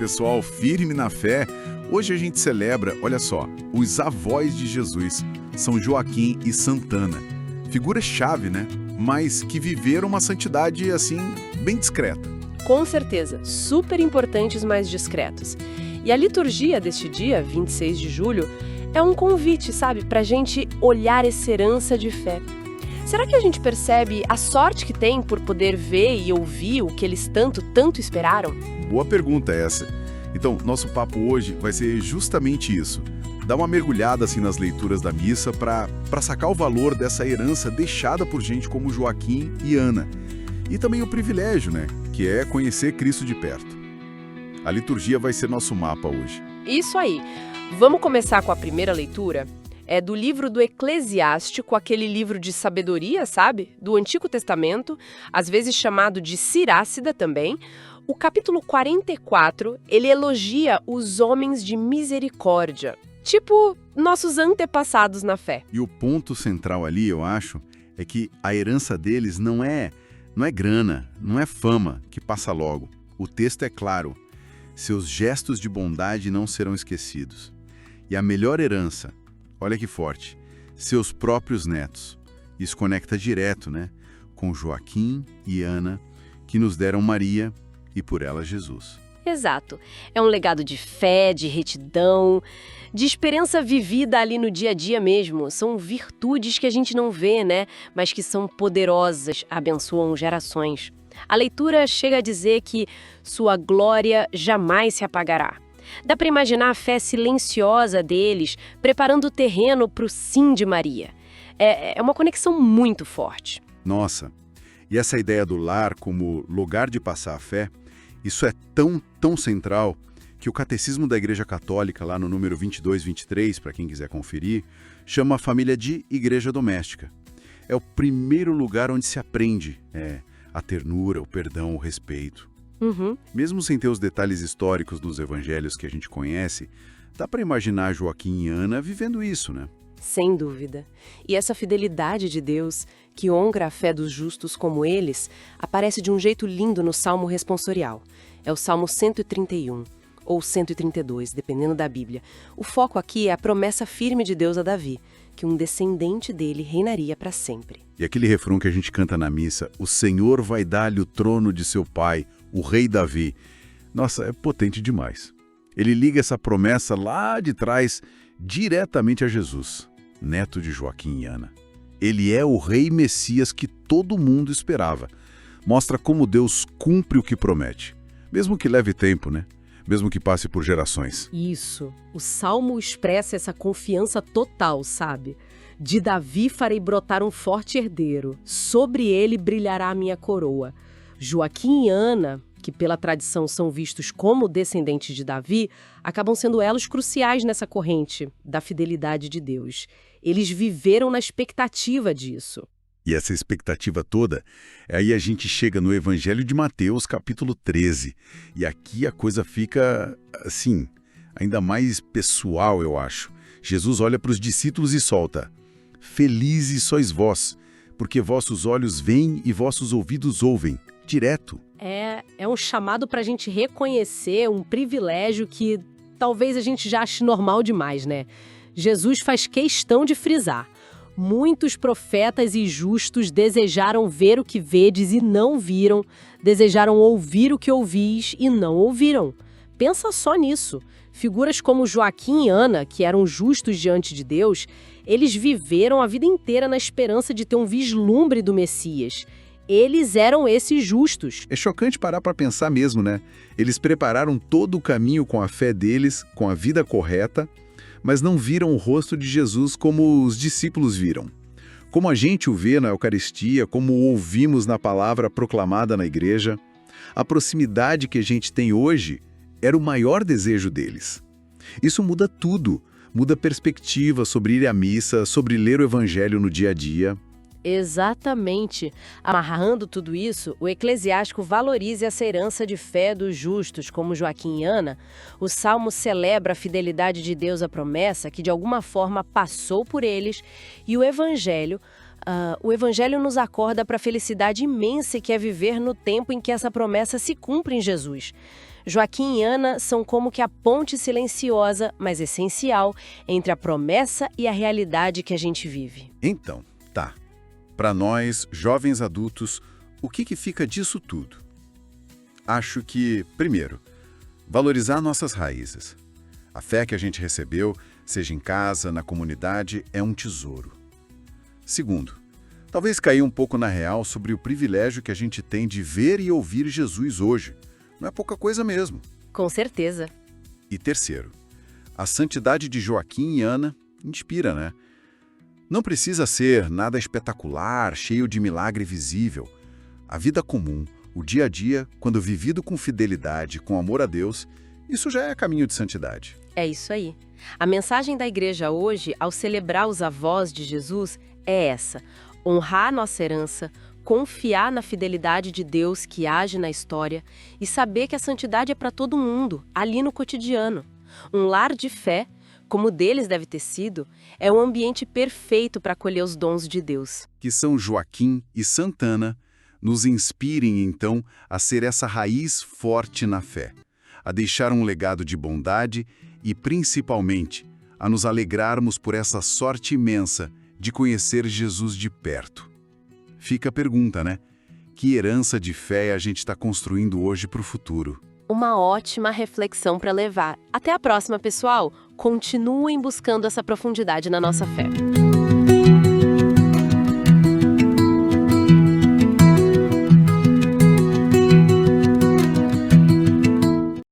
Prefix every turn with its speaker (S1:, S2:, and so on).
S1: pessoal, firme na fé. Hoje a gente celebra, olha só, os avós de Jesus, São Joaquim e Santana. Figuras-chave, né? Mas que viveram uma santidade, assim, bem discreta.
S2: Com certeza, super importantes, mas discretos. E a liturgia deste dia, 26 de julho, é um convite, sabe, pra gente olhar essa herança de fé. Será que a gente percebe a sorte que tem por poder ver e ouvir o que eles tanto esperaram?
S1: Boa pergunta essa. Então, nosso papo hoje vai ser justamente isso. Dar uma mergulhada assim nas leituras da missa para sacar o valor dessa herança deixada por gente como Joaquim e Ana. E também o privilégio, né, que é conhecer Cristo de perto. A liturgia vai ser nosso mapa hoje.
S2: Isso aí. Vamos começar com a primeira leitura? É do livro do Eclesiástico, aquele livro de sabedoria, sabe? Do Antigo Testamento, às vezes chamado de Sirácida também. O capítulo 44, ele elogia os homens de misericórdia, tipo nossos antepassados na fé.
S1: E o ponto central ali, eu acho, é que a herança deles não é grana, não é fama que passa logo. O texto é claro. Seus gestos de bondade não serão esquecidos. E a melhor herança, olha que forte, seus próprios netos. Isso conecta direto, né, com Joaquim e Ana, que nos deram Maria e por ela Jesus.
S2: Exato. É um legado de fé, de retidão, de esperança vivida ali no dia a dia mesmo. São virtudes que a gente não vê, né, mas que são poderosas, abençoam gerações. A leitura chega a dizer que sua glória jamais se apagará. Dá para imaginar a fé silenciosa deles, preparando o terreno para o sim de Maria. É uma conexão muito forte.
S1: Nossa, e essa ideia do lar como lugar de passar a fé, isso é tão central que o Catecismo da Igreja Católica, lá no número 2223, para quem quiser conferir, chama a família de igreja doméstica. É o primeiro lugar onde se aprende a ternura, o perdão, o respeito.
S2: Uhum.
S1: Mesmo sem ter os detalhes históricos dos evangelhos que a gente conhece, dá para imaginar Joaquim e Ana vivendo isso, né?
S2: Sem dúvida. E essa fidelidade de Deus, que honra a fé dos justos como eles, aparece de um jeito lindo no Salmo responsorial. É o Salmo 131, ou 132, dependendo da Bíblia. O foco aqui é a promessa firme de Deus a Davi, que um descendente dele reinaria para sempre.
S1: E aquele refrão que a gente canta na missa, o Senhor vai dar-lhe o trono de seu pai, o rei Davi. Nossa, é potente demais. Ele liga essa promessa lá de trás diretamente a Jesus, neto de Joaquim e Ana. Ele é o rei Messias que todo mundo esperava. Mostra como Deus cumpre o que promete. Mesmo que leve tempo, né? Mesmo que passe por gerações.
S2: Isso. O Salmo expressa essa confiança total, sabe? De Davi farei brotar um forte herdeiro. Sobre ele brilhará a minha coroa. Joaquim e Ana, que pela tradição são vistos como descendentes de Davi, acabam sendo elos cruciais nessa corrente da fidelidade de Deus. Eles viveram na expectativa disso.
S1: E essa expectativa toda, aí a gente chega no Evangelho de Mateus, capítulo 13. E aqui a coisa fica, assim, ainda mais pessoal, eu acho. Jesus olha para os discípulos e solta: felizes sois vós, porque vossos olhos veem e vossos ouvidos ouvem. Direto.
S2: É um chamado para a gente reconhecer um privilégio que talvez a gente já ache normal demais, né? Jesus faz questão de frisar. Muitos profetas e justos desejaram ver o que vedes e não viram, desejaram ouvir o que ouvis e não ouviram. Pensa só nisso. Figuras como Joaquim e Ana, que eram justos diante de Deus, eles viveram a vida inteira na esperança de ter um vislumbre do Messias. Eles eram esses justos.
S1: É chocante parar para pensar mesmo, né? Eles prepararam todo o caminho com a fé deles, com a vida correta, mas não viram o rosto de Jesus como os discípulos viram. Como a gente o vê na Eucaristia, como o ouvimos na palavra proclamada na igreja, a proximidade que a gente tem hoje era o maior desejo deles. Isso muda tudo, muda a perspectiva sobre ir à missa, sobre ler o Evangelho no dia a dia.
S2: Exatamente. Amarrando tudo isso, o Eclesiástico valoriza essa herança de fé dos justos, como Joaquim e Ana. O Salmo celebra a fidelidade de Deus à promessa que de alguma forma passou por eles, e o Evangelho O Evangelho nos acorda para a felicidade imensa que é viver no tempo em que essa promessa se cumpre em Jesus. Joaquim e Ana são como que a ponte silenciosa, mas essencial, entre a promessa e a realidade que a gente vive.
S1: Então, tá. Para nós, jovens adultos, o que fica disso tudo? Acho que, primeiro, valorizar nossas raízes. A fé que a gente recebeu, seja em casa, na comunidade, é um tesouro. Segundo, talvez cair um pouco na real sobre o privilégio que a gente tem de ver e ouvir Jesus hoje. Não é pouca coisa mesmo.
S2: Com certeza.
S1: E terceiro, a santidade de Joaquim e Ana inspira, né? Não precisa ser nada espetacular, cheio de milagre visível. A vida comum, o dia a dia, quando vivido com fidelidade, com amor a Deus, isso já é caminho de santidade.
S2: É isso aí. A mensagem da igreja hoje, ao celebrar os avós de Jesus, é essa: honrar nossa herança, confiar na fidelidade de Deus que age na história e saber que a santidade é para todo mundo, ali no cotidiano. Um lar de fé, como o deles deve ter sido, é um ambiente perfeito para acolher os dons de Deus.
S1: Que São Joaquim e Santana nos inspirem, então, a ser essa raiz forte na fé, a deixar um legado de bondade e, principalmente, a nos alegrarmos por essa sorte imensa de conhecer Jesus de perto. Fica a pergunta, né? Que herança de fé a gente está construindo hoje para o futuro?
S2: Uma ótima reflexão para levar. Até a próxima, pessoal! Continuem buscando essa profundidade na nossa fé.